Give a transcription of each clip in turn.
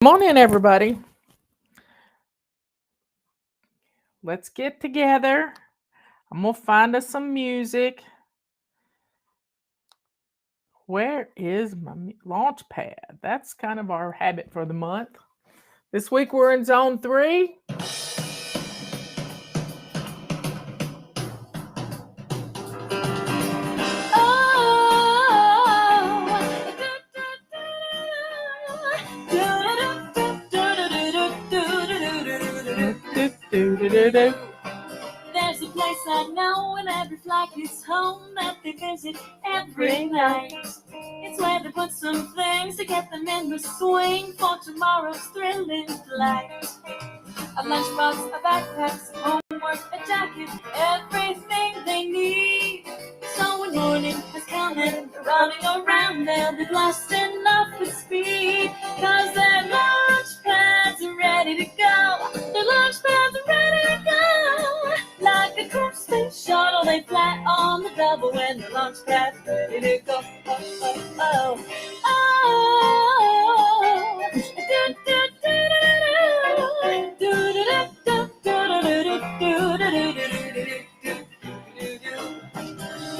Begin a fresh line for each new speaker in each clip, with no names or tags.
Come on in, everybody. Let's get together. I'm going to find us some music. Where is my launch pad? That's kind of our habit for the month. This week we're in zone 3.
There's a place I know and every flight is home that they visit every night. It's where they put some things to get them in the swing for tomorrow's thrilling flight. A lunchbox, a backpack, some homework, a jacket, everything they need. So when morning has come and they're running around, they'll be lost enough with speed. Cause their launch pads are ready to go. Their launch pads are ready to go. Like a cool space shuttle, they fly on the double when the launch pad's ready to go. Oh, oh, oh, oh.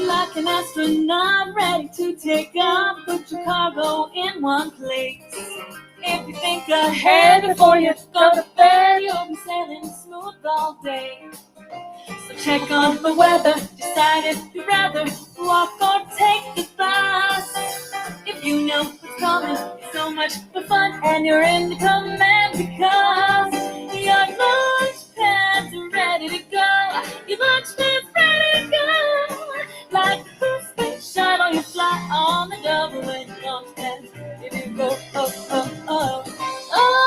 Like an astronaut ready to take off, put your cargo in one place. If you think ahead before you go to bed, you'll be sailing smooth all day. So check on the weather, decide if you'd rather walk or take the bus. If you know what's coming, it's so much fun, and you're in the command because your launch pads are ready to go. Your launch pads ready to go. Like a cool space shuttle, you fly on the double when your launch pads ready to go. Oh, oh, oh, oh.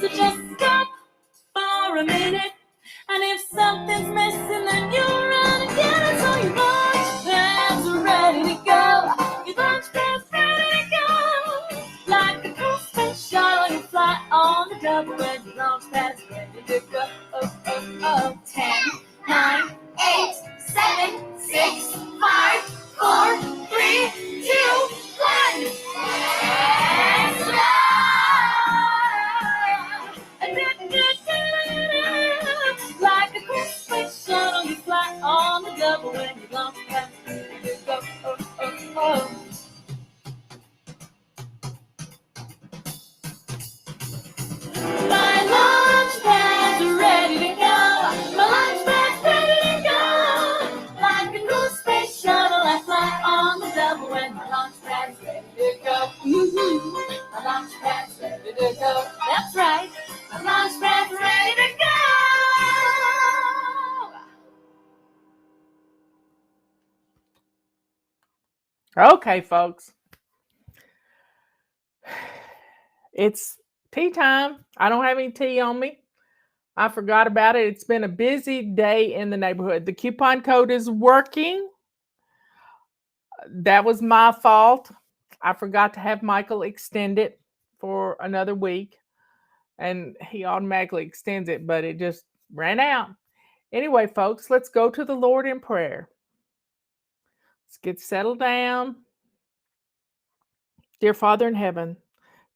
So just stop for a minute, and if something's missing, then you run and get it. So your launch pads are ready to go. Your launch pads ready to go. Like a cool space shuttle, you fly on the double when your launch pads ready to go. Oh, oh, oh. 10, 9, 8, 7, 6, 5, 4, 3, 2, 1. Let's fly! Like a cool space shuttle, you fly on the double when you launch pad. You go, oh, oh, oh. My launch pad's ready to go. My launch pad's ready to go. Like a cool space shuttle, I fly on the double when my launch pad's ready to go. Mm-hmm. My launch pad's ready to go. That's right. My launch pad's ready to go.
Okay, folks. It's tea time. I don't have any tea on me. I forgot about it. It's been a busy day in the neighborhood. The coupon code is working. That was my fault. I forgot to have Michael extend it for another week, and he automatically extends it, but it just ran out. Anyway, folks, let's go to the Lord in prayer. Let's get settled down. Dear Father in heaven,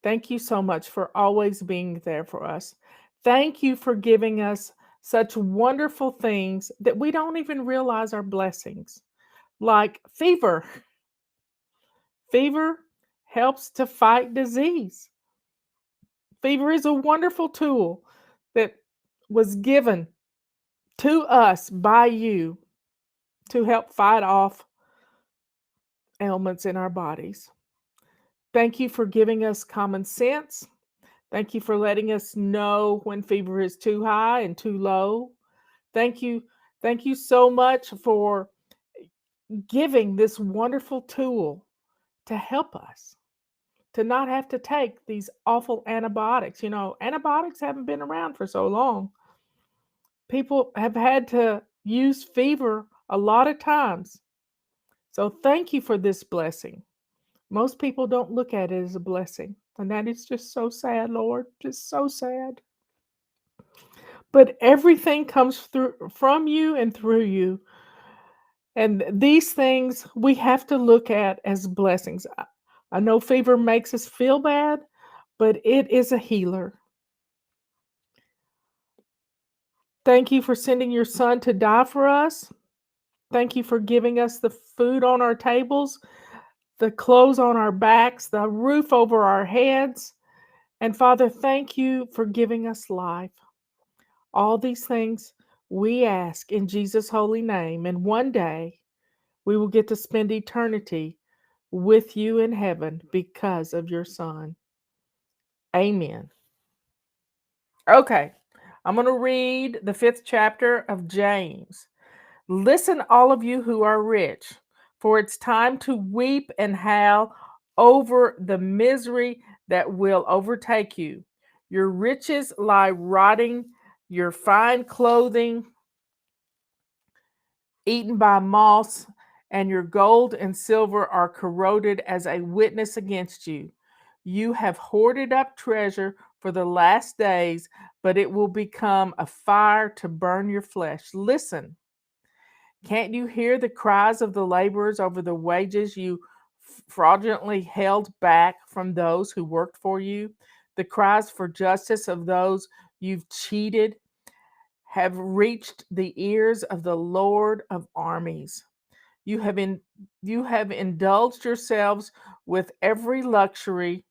thank you so much for always being there for us. Thank you for giving us such wonderful things that we don't even realize are blessings, like fever. Fever helps to fight disease. Fever is a wonderful tool that was given to us by you to help fight off ailments in our bodies. Thank you for giving us common sense. Thank you for letting us know when fever is too high and too low. Thank you so much for giving this wonderful tool to help us to not have to take these awful antibiotics. You know, antibiotics haven't been around for so long. People have had to use fever a lot of times. So thank you for this blessing. Most people don't look at it as a blessing, and that is just so sad, Lord, just so sad. but everything comes through from you and through you. And these things we have to look at as blessings. I know fever makes us feel bad, but it is a healer. Thank you for sending your son to die for us. Thank you for giving us the food on our tables, the clothes on our backs, the roof over our heads. And Father, thank you for giving us life. All these things we ask in Jesus' holy name. And one day we will get to spend eternity with you in heaven because of your son. Amen. Okay, I'm going to read the 5th chapter of James. Listen, all of you who are rich, for it's time to weep and howl over the misery that will overtake you. Your riches lie rotting, your fine clothing eaten by moths, and your gold and silver are corroded as a witness against you. You have hoarded up treasure for the last days, but it will become a fire to burn your flesh. Listen. Can't you hear the cries of the laborers over the wages you fraudulently held back from those who worked for you? The cries for justice of those you've cheated have reached the ears of the Lord of armies. You have you have indulged yourselves with every luxury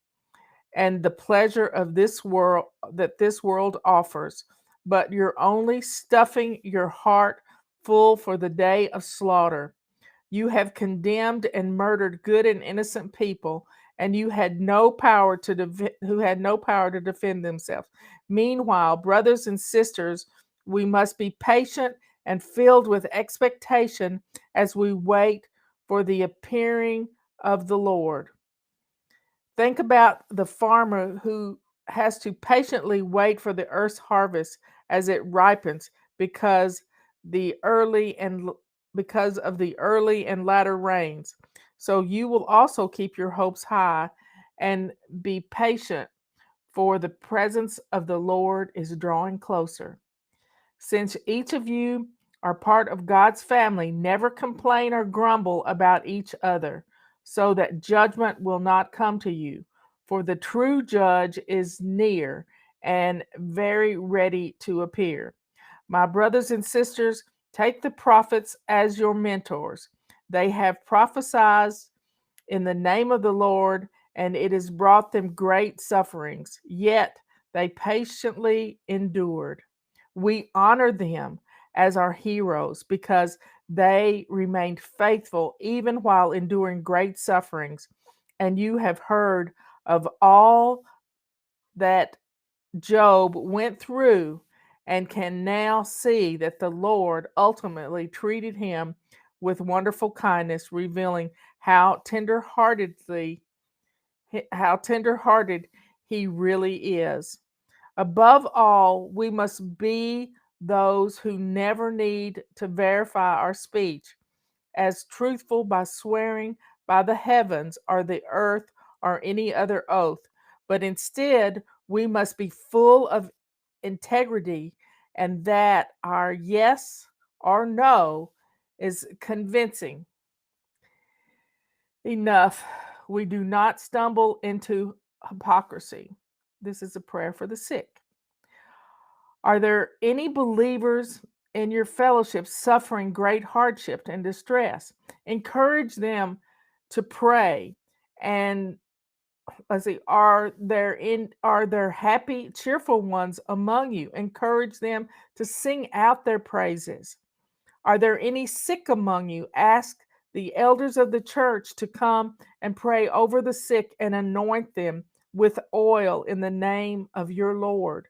and the pleasure of this world that this world offers, but you're only stuffing your heart full for the day of slaughter. You have condemned and murdered good and innocent people, and you had no power to who had no power to defend themselves. Meanwhile, brothers and sisters, we must be patient and filled with expectation as we wait for the appearing of the Lord. Think about the farmer who has to patiently wait for the earth's harvest as it ripens the early and because of the early and latter rains. So you will also keep your hopes high and be patient, for the presence of the Lord is drawing closer. Since each of you are part of God's family, never complain or grumble about each other, so that judgment will not come to you. For the true judge is near and very ready to appear. My brothers and sisters, take the prophets as your mentors. They have prophesied in the name of the Lord, and it has brought them great sufferings. Yet they patiently endured. We honor them as our heroes because they remained faithful even while enduring great sufferings. And you have heard of all that Job went through and can now see that the Lord ultimately treated him with wonderful kindness, revealing how tender-hearted he really is. Above all, we must be those who never need to verify our speech as truthful by swearing by the heavens or the earth or any other oath, but instead we must be full of integrity and that our yes or no is convincing enough. We do not stumble into hypocrisy. This is a prayer for the sick. Are there any believers in your fellowship suffering great hardship and distress? Encourage them to pray. And let's see, are there happy, cheerful ones among you? Encourage them to sing out their praises. Are there any sick among you? Ask the elders of the church to come and pray over the sick and anoint them with oil in the name of your Lord.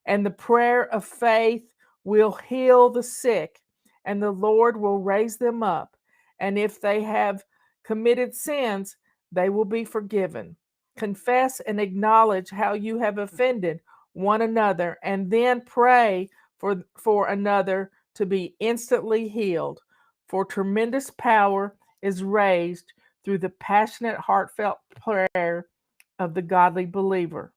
And the prayer of faith will heal the sick, and the Lord will raise them up. And if they have committed sins, they will be forgiven. Confess and acknowledge how you have offended one another, and then pray for another to be instantly healed. For tremendous power is raised through the passionate, heartfelt prayer of the godly believer.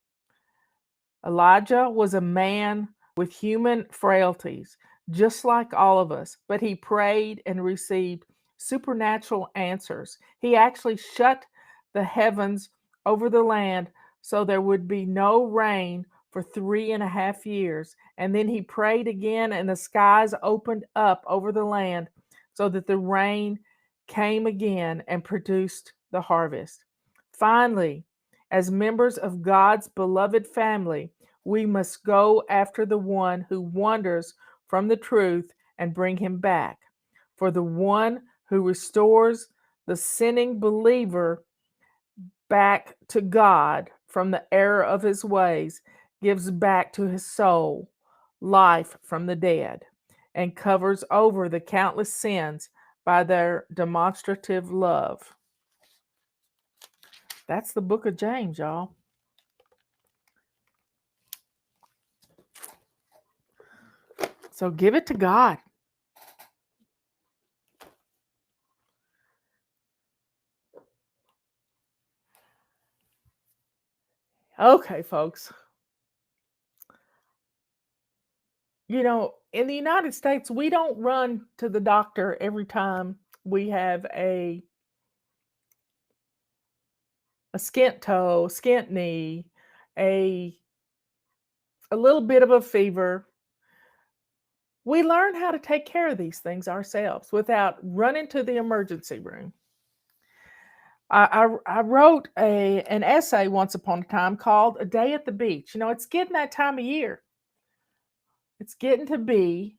Elijah was a man with human frailties, just like all of us, but he prayed and received supernatural answers. He actually shut the heavens over the land so there would be no rain for 3.5 years. And then he prayed again, and the skies opened up over the land so that the rain came again and produced the harvest. Finally, as members of God's beloved family, we must go after the one who wanders from the truth and bring him back. For the one who restores the sinning believer back to God from the error of his ways gives back to his soul life from the dead and covers over the countless sins by their demonstrative love. That's the book of James, y'all. So give it to God. Okay, folks. In the United States, we don't run to the doctor every time we have a skint toe, skint knee, a little bit of a fever. We learn how to take care of these things ourselves without running to the emergency room. I wrote an essay once upon a time called A Day at the Beach. It's getting that time of year. It's getting to be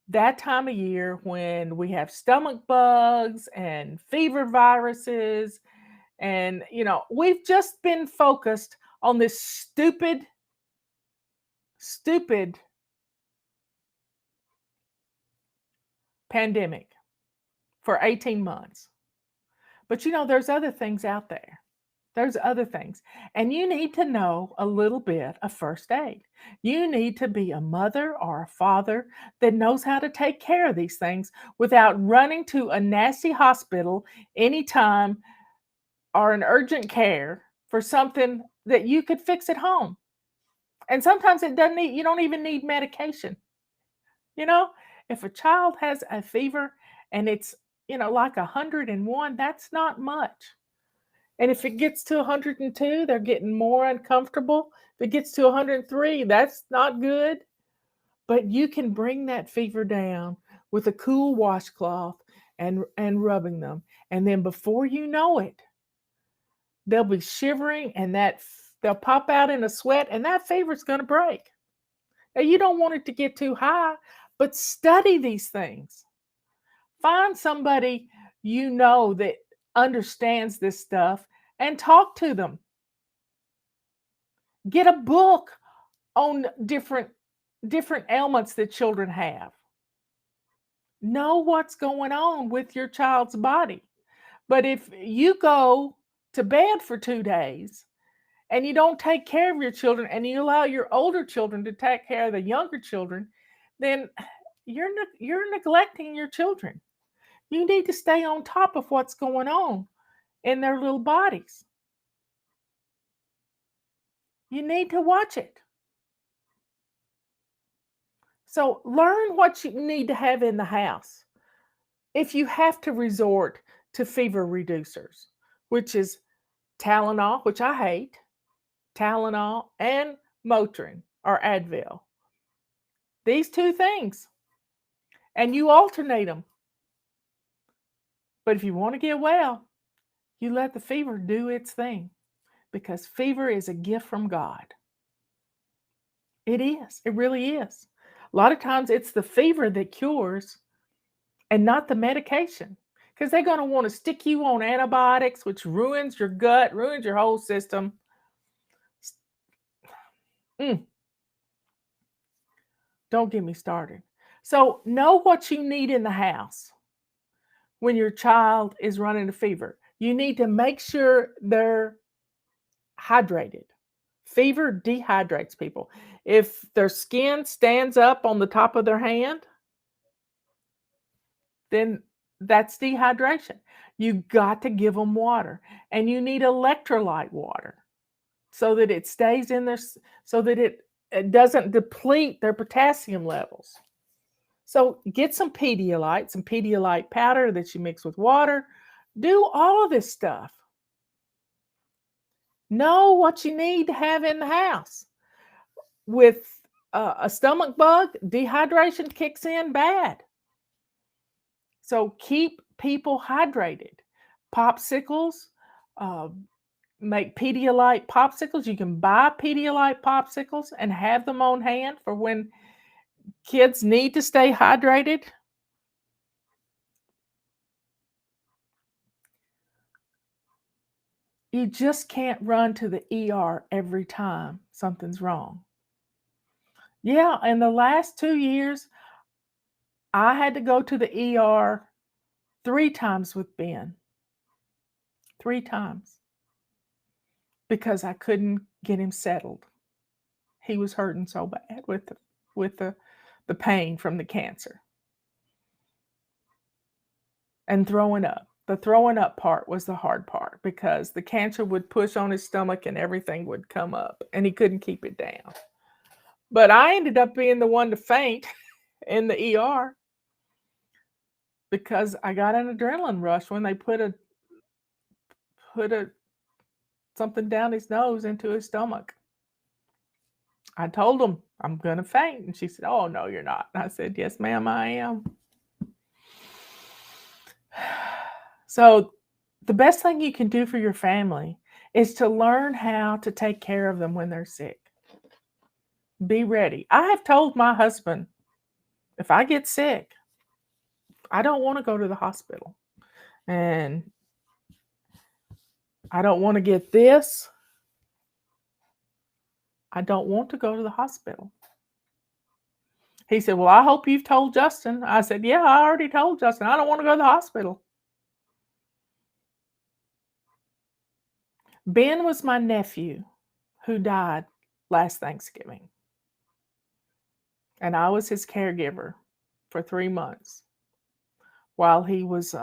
that time of year when we have stomach bugs and fever viruses. And, we've just been focused on this stupid pandemic for 18 months. But, there's other things out there. There's other things. And you need to know a little bit of first aid. You need to be a mother or a father that knows how to take care of these things without running to a nasty hospital anytime or an urgent care for something that you could fix at home. And sometimes you don't even need medication. If a child has a fever and it's, like 101, that's not much. And if it gets to 102, they're getting more uncomfortable. If it gets to 103, that's not good. But you can bring that fever down with a cool washcloth and rubbing them. And then before you know it, they'll be shivering and they'll pop out in a sweat and that fever's going to break. Now, you don't want it to get too high, but study these things. Find somebody that understands this stuff and talk to them. Get a book on different ailments that children have. Know what's going on with your child's body. But if you go to bed for 2 days and you don't take care of your children and you allow your older children to take care of the younger children, then you're neglecting your children. You need to stay on top of what's going on in their little bodies. You need to watch it. So learn what you need to have in the house. If you have to resort to fever reducers, which is Tylenol, which I hate, Tylenol and Motrin or Advil. These two things. And you alternate them. But if you want to get well, you let the fever do its thing, because fever is a gift from God. It is. It really is. A lot of times it's the fever that cures and not the medication, because they're going to want to stick you on antibiotics, which ruins your gut, ruins your whole system. Don't get me started. So know what you need in the house when your child is running a fever. You need to make sure they're hydrated. Fever dehydrates people. If their skin stands up on the top of their hand, then that's dehydration. You got to give them water, and you need electrolyte water so that it stays in there, so that it it doesn't deplete their potassium levels. So get some Pedialyte powder that you mix with water. Do all of this stuff. Know what you need to have in the house. With a stomach bug, dehydration kicks in bad. So keep people hydrated. Popsicles, uh, make Pedialyte popsicles. You can buy Pedialyte popsicles and have them on hand for when kids need to stay hydrated. You just can't run to the ER every time something's wrong. Yeah, in the last 2 years, I had to go to the ER 3 times with Ben. 3 times. Because I couldn't get him settled. He was hurting so bad with the pain from the cancer. And throwing up. The throwing up part was the hard part because the cancer would push on his stomach and everything would come up and he couldn't keep it down. But I ended up being the one to faint in the ER because I got an adrenaline rush when they put a something down his nose into his stomach. I told him I'm gonna faint, and she said, "Oh no, you're not." And I said, "Yes, ma'am, I am." So, the best thing you can do for your family is to learn how to take care of them when they're sick. Be ready. I have told my husband, if I get sick, I don't want to go to the hospital. And I don't want to get this. I don't want to go to the hospital. He said, "Well, I hope you've told Justin." I said, "Yeah, I already told Justin. I don't want to go to the hospital." Ben was my nephew who died last Thanksgiving. And I was his caregiver for 3 months while he was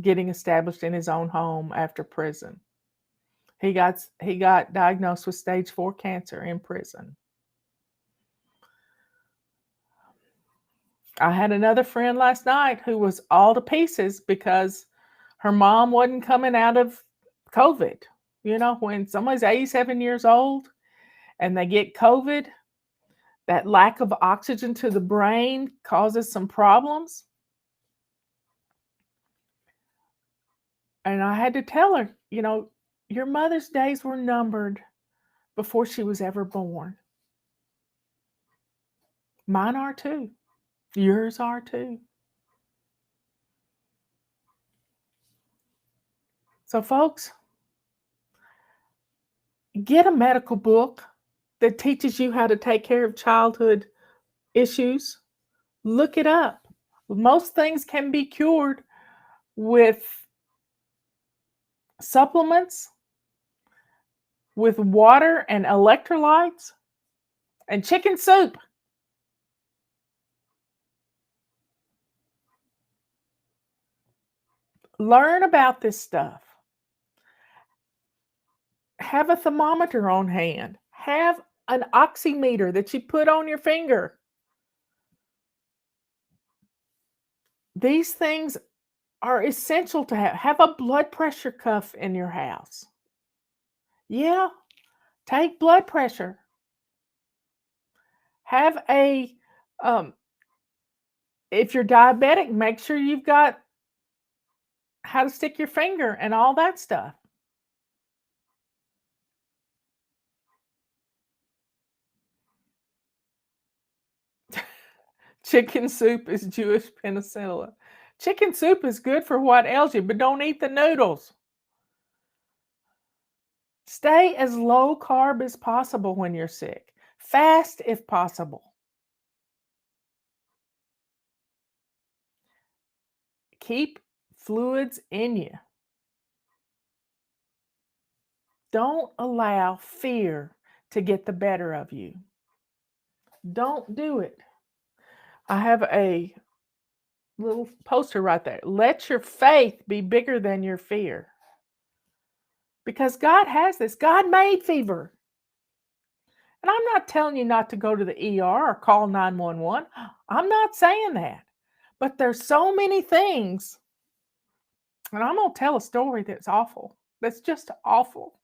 getting established in his own home after prison. He got diagnosed with stage 4 cancer in prison. I had another friend last night who was all to pieces because her mom wasn't coming out of COVID. You know, when somebody's 87 years old and they get COVID, that lack of oxygen to the brain causes some problems. And I had to tell her, you know, your mother's days were numbered before she was ever born. Mine are too. Yours are too. So, folks, get a medical book that teaches you how to take care of childhood issues. Look it up. Most things can be cured with supplements, with water and electrolytes, and chicken soup. Learn about this stuff. Have a thermometer on hand. Have an oximeter that you put on your finger. These things are essential to have. Have a blood pressure cuff in your house. Yeah, take blood pressure. Have a, if you're diabetic, make sure you've got how to stick your finger and all that stuff. Chicken soup is Jewish penicillin. Chicken soup is good for what ails you, but don't eat the noodles. Stay as low carb as possible when you're sick. Fast if possible. Keep fluids in you. Don't allow fear to get the better of you. Don't do it. I have a little poster right there. Let your faith be bigger than your fear. Because God has this. God made fever. And I'm not telling you not to go to the ER or call 911. I'm not saying that. But there's so many things. And I'm going to tell a story that's awful. That's just awful.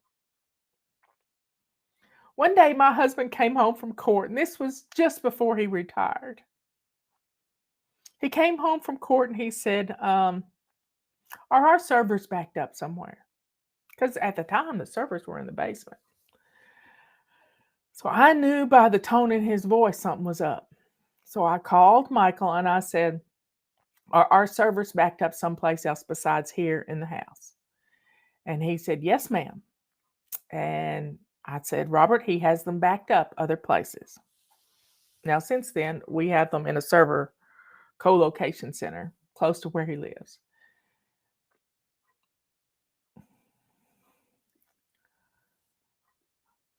One day, my husband came home from court, and this was just before he retired. He came home from court and he said, Are our servers backed up somewhere? Because at the time, the servers were in the basement. So I knew by the tone in his voice something was up. So I called Michael and I said, Are our servers backed up someplace else besides here in the house? And he said, Yes, ma'am. And I said, Robert, he has them backed up other places. Now, since then, we have them in a server co-location center close to where he lives.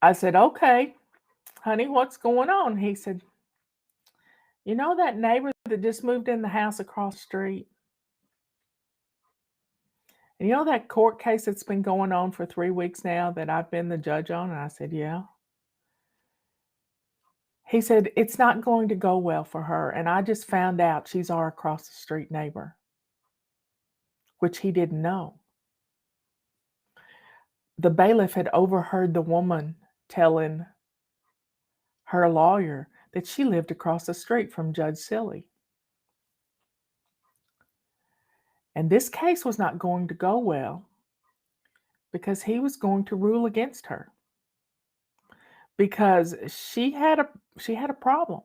I said, Okay, honey, what's going on? He said, You know that neighbor that just moved in the house across the street? And you know that court case that's been going on for 3 weeks now that I've been the judge on? And I said, Yeah. He said, It's not going to go well for her. And I just found out she's our across the street neighbor, which he didn't know. The bailiff had overheard the woman telling her lawyer that she lived across the street from Judge Silly. And this case was not going to go well because he was going to rule against her because she had a problem.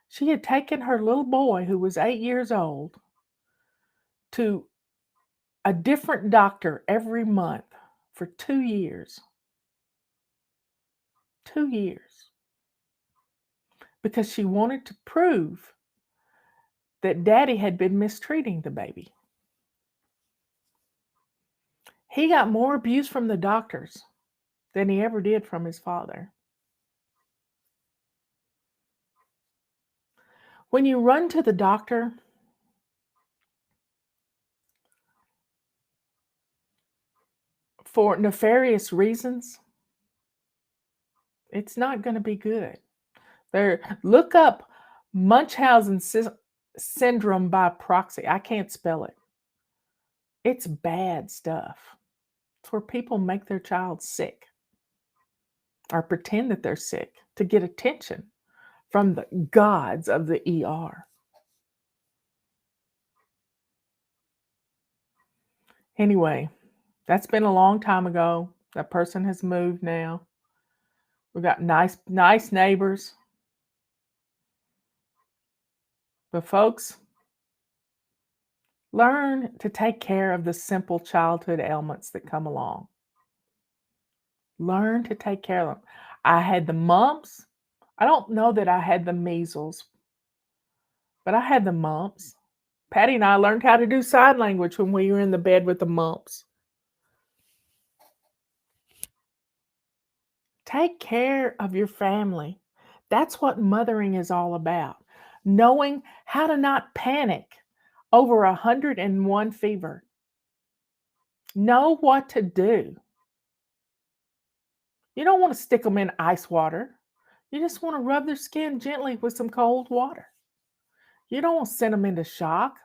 She had taken her little boy, who was 8 years old, to a different doctor every month for 2 years. 2 years. Because she wanted to prove that daddy had been mistreating the baby. He got more abuse from the doctors than he ever did from his father. When you run to the doctor for nefarious reasons, it's not going to be good. Look up Munchausen syndrome by proxy. I can't spell it. It's bad stuff. It's where people make their child sick or pretend that they're sick to get attention from the gods of the ER. Anyway, that's been a long time ago. That person has moved now. We've got nice neighbors. But folks, learn to take care of the simple childhood ailments that come along. Learn to take care of them. I had the mumps. I don't know that I had the measles, but I had the mumps. Patty and I learned how to do sign language when we were in the bed with the mumps. Take care of your family. That's what mothering is all about. Knowing how to not panic over 101 fever. Know what to do. You don't want to stick them in ice water. You just want to rub their skin gently with some cold water. You don't want to send them into shock.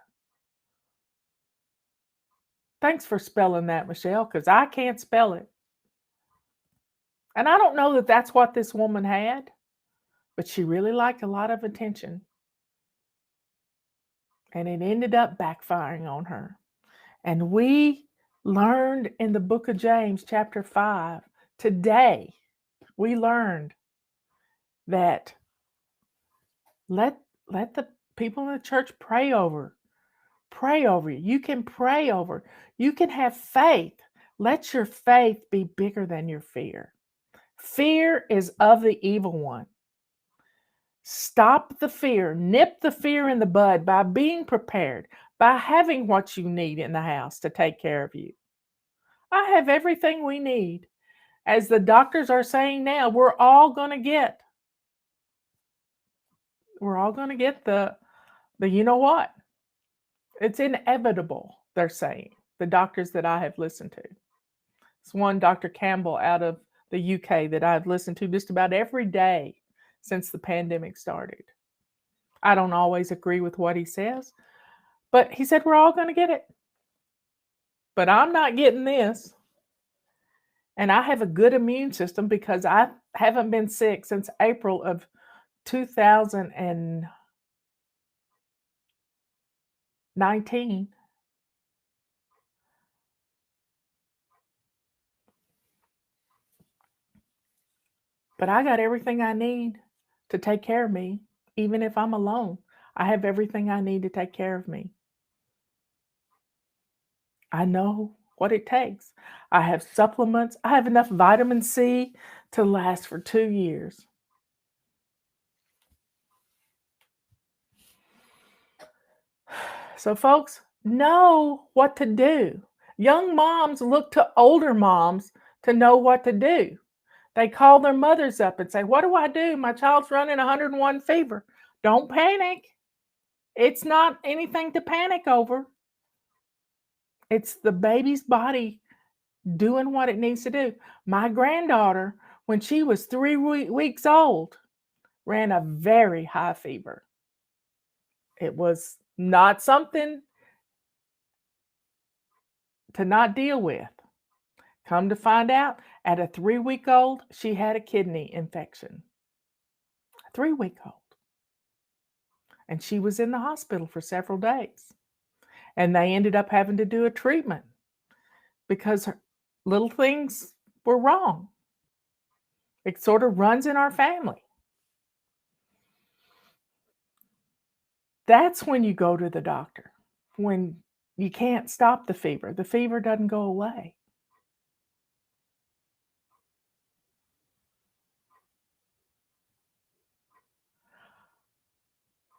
Thanks for spelling that, Michelle, because I can't spell it. And I don't know that that's what this woman had, but she really liked a lot of attention. And it ended up backfiring on her. And we learned in the book of James, chapter 5, today, we learned that let the people in the church pray over you. You can pray over. You can have faith. Let your faith be bigger than your fear. Fear is of the evil one. Stop the fear. Nip the fear in the bud by being prepared, by having what you need in the house to take care of you. I have everything we need. As the doctors are saying now, we're all going to get the you know what? It's inevitable, they're saying, the doctors that I have listened to. It's one, Dr. Campbell out of the UK, that I've listened to just about every day since the pandemic started. I don't always agree with what he says, but he said we're all going to get it. But I'm not getting this. And I have a good immune system because I haven't been sick since April of 2019. But I got everything I need to take care of me, even if I'm alone. I have everything I need to take care of me. I know what it takes. I have supplements. I have enough vitamin C to last for 2 years. So, folks, know what to do. Young moms look to older moms to know what to do. They call their mothers up and say, "What do I do? My child's running 101 fever." Don't panic. It's not anything to panic over. It's the baby's body doing what it needs to do. My granddaughter, when she was 3 weeks old, ran a very high fever. It was not something to not deal with. Come to find out, at a 3-week-old, she had a kidney infection. A 3-week-old. And she was in the hospital for several days. And they ended up having to do a treatment because little things were wrong. It sort of runs in our family. That's when you go to the doctor, when you can't stop the fever. The fever doesn't go away.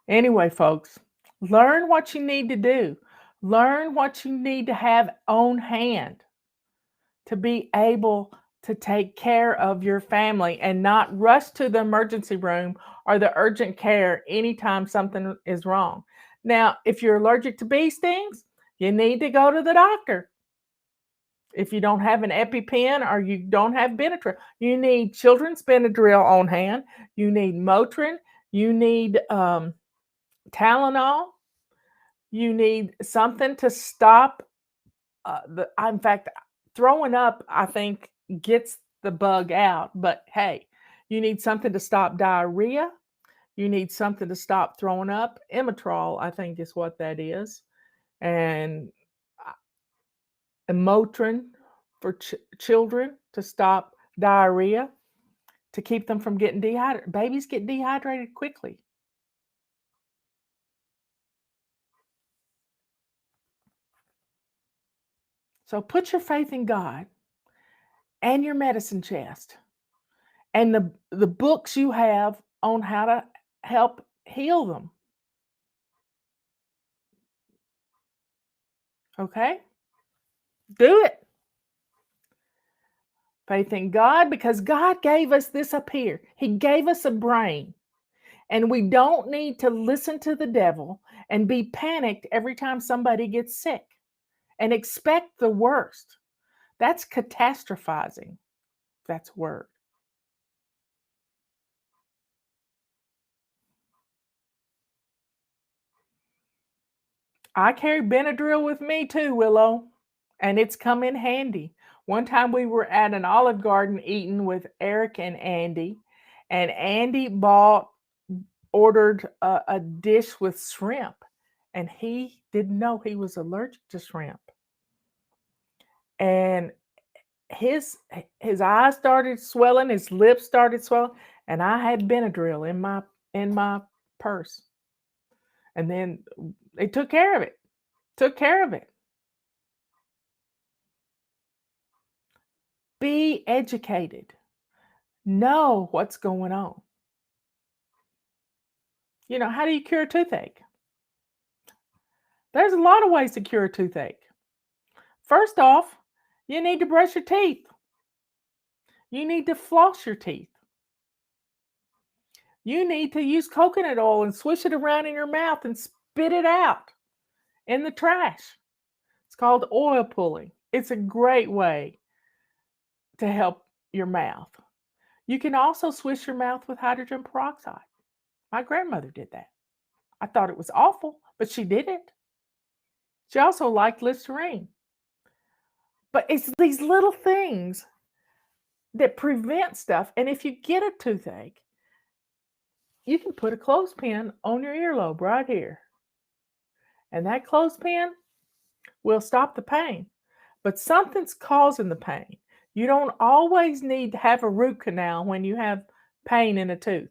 Anyway, folks, learn what you need to do. Learn what you need to have on hand to be able to take care of your family and not rush to the emergency room or the urgent care anytime something is wrong. Now, if you're allergic to bee stings, you need to go to the doctor. If you don't have an EpiPen or you don't have Benadryl, you need children's Benadryl on hand. You need Motrin. You need Tylenol. You need something to stop in fact, throwing up, I think, gets the bug out. But hey, you need something to stop diarrhea. You need something to stop throwing up. Imitrol, I think, is what that is. And Motrin for children to stop diarrhea, to keep them from getting dehydrated. Babies get dehydrated quickly. So put your faith in God and your medicine chest and the books you have on how to help heal them. Okay? Do it. Faith in God, because God gave us this up here. He gave us a brain. And we don't need to listen to the devil and be panicked every time somebody gets sick and expect the worst. That's catastrophizing. That's a word. I carry Benadryl with me too, Willow, and it's come in handy. One time we were at an Olive Garden eating with Eric and Andy ordered a dish with shrimp, and he didn't know he was allergic to shrimp. And his eyes started swelling, his lips started swelling, and I had Benadryl in my purse. And then they took care of it. Took care of it. Be educated. Know what's going on. You know, how do you cure a toothache? There's a lot of ways to cure a toothache. First off, you need to brush your teeth. You need to floss your teeth. You need to use coconut oil and swish it around in your mouth and spit it out in the trash. It's called oil pulling. It's a great way to help your mouth. You can also swish your mouth with hydrogen peroxide. My grandmother did that. I thought it was awful, but she did it. She also liked Listerine. But it's these little things that prevent stuff. And if you get a toothache, you can put a clothespin on your earlobe right here. And that clothespin will stop the pain. But something's causing the pain. You don't always need to have a root canal when you have pain in a tooth.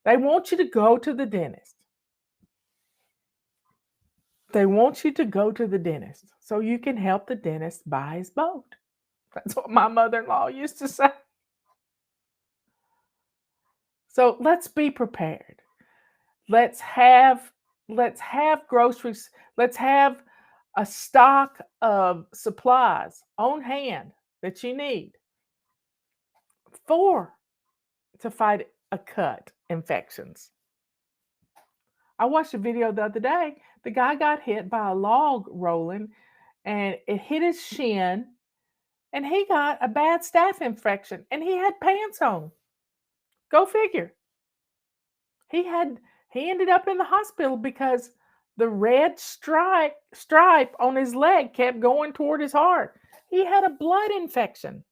They want you to go to the dentist. They want you to go to the dentist so you can help the dentist buy his boat. That's what my mother-in-law used to say. So let's be prepared. Let's have groceries. Let's have a stock of supplies on hand that you need for to fight a cut infections. I watched a video the other day. The guy got hit by a log rolling and it hit his shin and he got a bad staph infection and he had pants on. Go figure. He ended up in the hospital because the red stripe on his leg kept going toward his heart. He had a blood infection.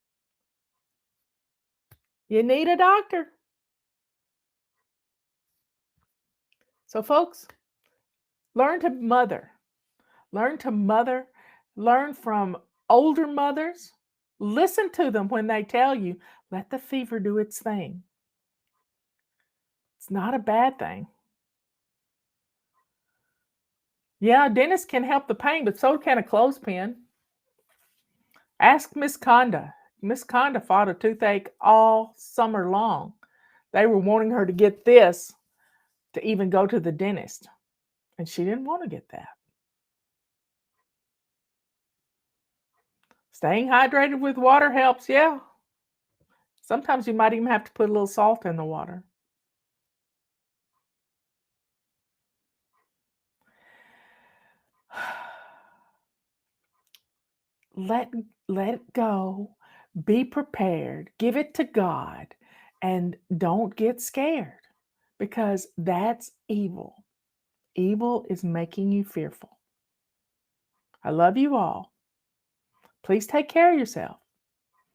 You need a doctor. So folks, learn to mother. Learn to mother. Learn from older mothers. Listen to them when they tell you, let the fever do its thing. It's not a bad thing. Yeah, a dentist can help the pain, but so can a clothespin. Ask Miss Conda. Miss Conda fought a toothache all summer long. They were wanting her to get this to even go to the dentist, and she didn't want to get that. Staying hydrated with water helps, yeah. Sometimes you might even have to put a little salt in the water. Let it go. Be prepared. Give it to God. And don't get scared because that's evil. Evil is making you fearful. I love you all. Please take care of yourself.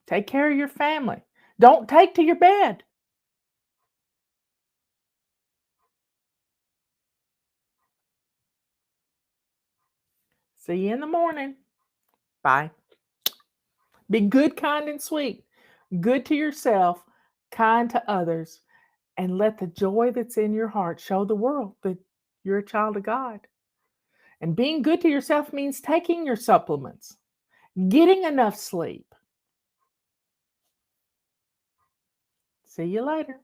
Take care of your family. Don't take to your bed. See you in the morning. Bye. Be good, kind, and sweet. Good to yourself, kind to others, and let the joy that's in your heart show the world that you're a child of God. And being good to yourself means taking your supplements, getting enough sleep. See you later.